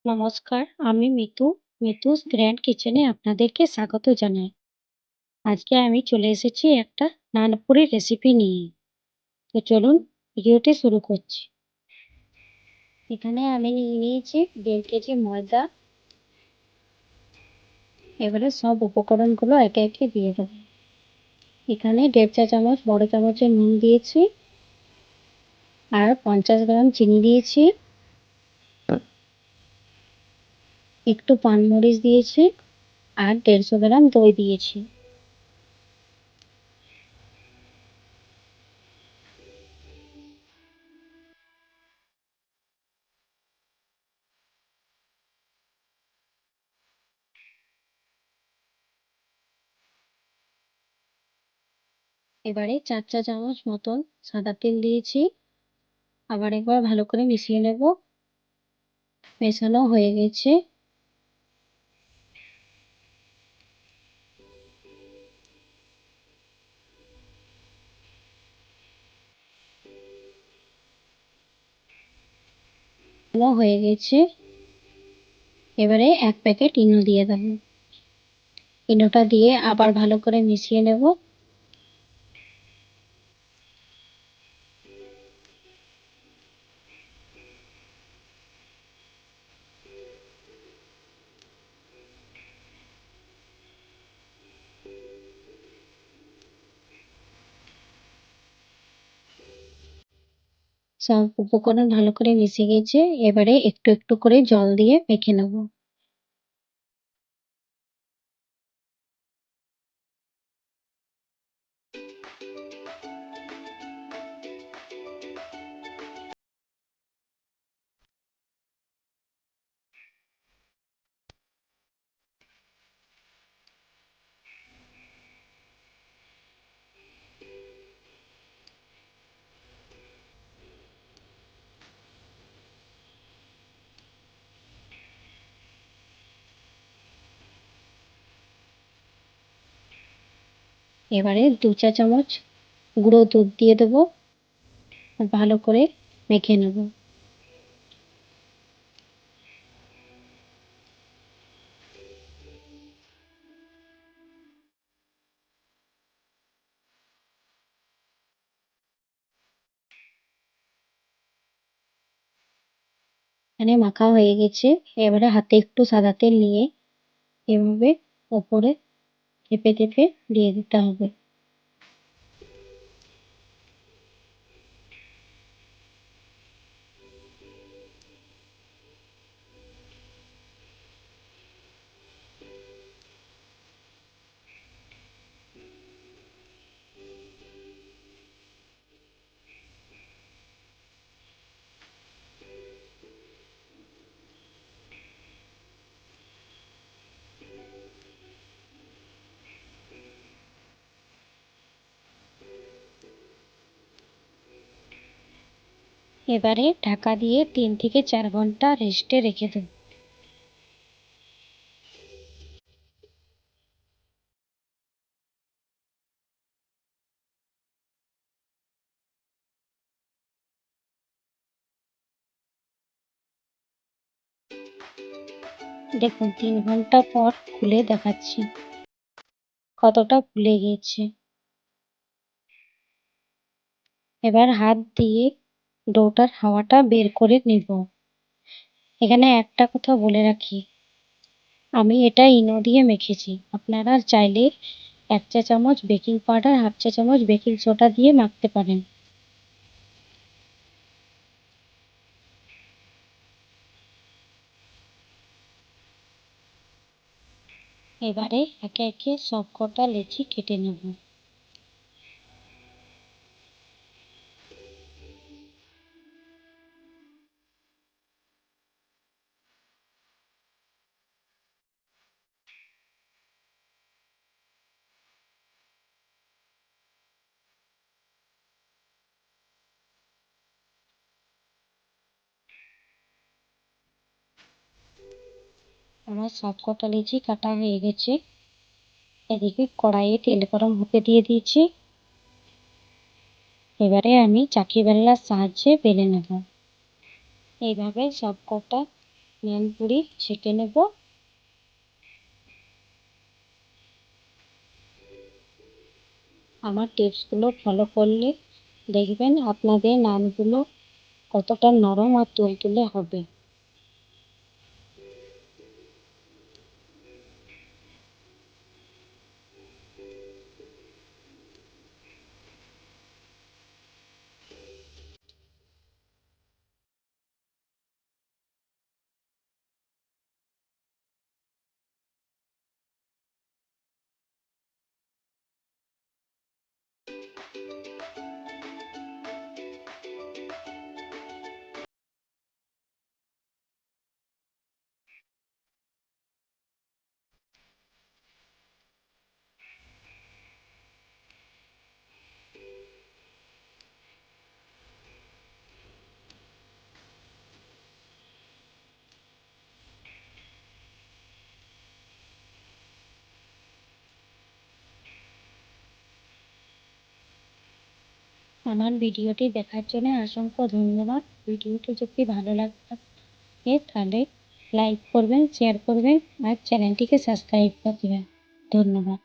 নমস্কার, আমি মিতু। মিতুস গ্র্যান্ড কিচেনে আপনাদেরকে স্বাগত জানাই। আজকে আমি চলে এসেছি একটা নানপুরি রেসিপি নিয়ে। তো চলুন ভিডিওটি শুরু করছি। এখানে আমি নিয়ে নিয়েছি 1.5 কেজি ময়দা। এবারে সব উপকরণগুলো একে একে দিয়ে দেবো। এখানে 1.5 চা চামচ বড় চামচের নুন দিয়েছি, আর 50 গ্রাম চিনি দিয়েছি, একটু পানমরিচ দিয়েছি, আর 150 গ্রাম দই দিয়েছি। এবারে 4 চা চামচ মতন সাদা তেল দিয়েছি। আবার একবার ভালো করে মিশিয়ে নেব। মেশানো হয়ে গেছে। এবারে 1 প্যাকেট ইনো দিয়ে দেবো। ইনোটা দিয়ে আবার ভালো করে মিশিয়ে নেব। সব উপকরণ ভালো করে মিশে গেছে। এবারে একটু একটু করে জল দিয়ে মেখে নেব। এবারে 2 চা চামচ গুঁড়ো দুধ দিয়ে দেবো। ভালো করে মেখে নেব। এখানে মাখা হয়ে গেছে। এবারে হাতে একটু সাদা তেল নিয়ে এভাবে ওপরে চেপে চেপে দিয়ে দিতে হবে। এবারে ঢাকা দিয়ে 3 থেকে 4 ঘন্টা রেস্টে রেখে দেব। দেখুন 3 ঘন্টা পর খুলে দেখাচ্ছি কতটা ফুলে গেছে। এবার হাত দিয়ে ডোটার হাওয়াটা বের করে নেব। এখানে একটা কথা বলে রাখি, আমি এটা ইনো দিয়ে মেখেছি। আপনারা চাইলে 1 চা চামচ বেকিং পাউডার, 1/2 চা চামচ বেকিং সোডা দিয়ে মাখতে পারেন। এবারে একে একে সবকটা লেচি কেটে নেব। আমার সবকটা লেচি কাটা হয়ে গেছে। এদিকে কড়াইয়ে তেল গরম হতে দিয়ে দিয়েছি। এবারে আমি চাকি বেলনার সাহায্যে বেলে নেব। এইভাবে সবকটা পুরি ছেঁকে নেব। আমার টিপসগুলো ফলো করলে দেখবেন আপনাদের নানগুলো কতটা নরম আর তুলতুলে হবে। আমার ভিডিওটি দেখার জন্য অসংখ্য ধন্যবাদ। ভিডিওটি যদি ভালো লাগে তাহলে লাইক করবেন, শেয়ার করবেন আর চ্যানেলটিকে সাবস্ক্রাইব করে দেবেন। ধন্যবাদ।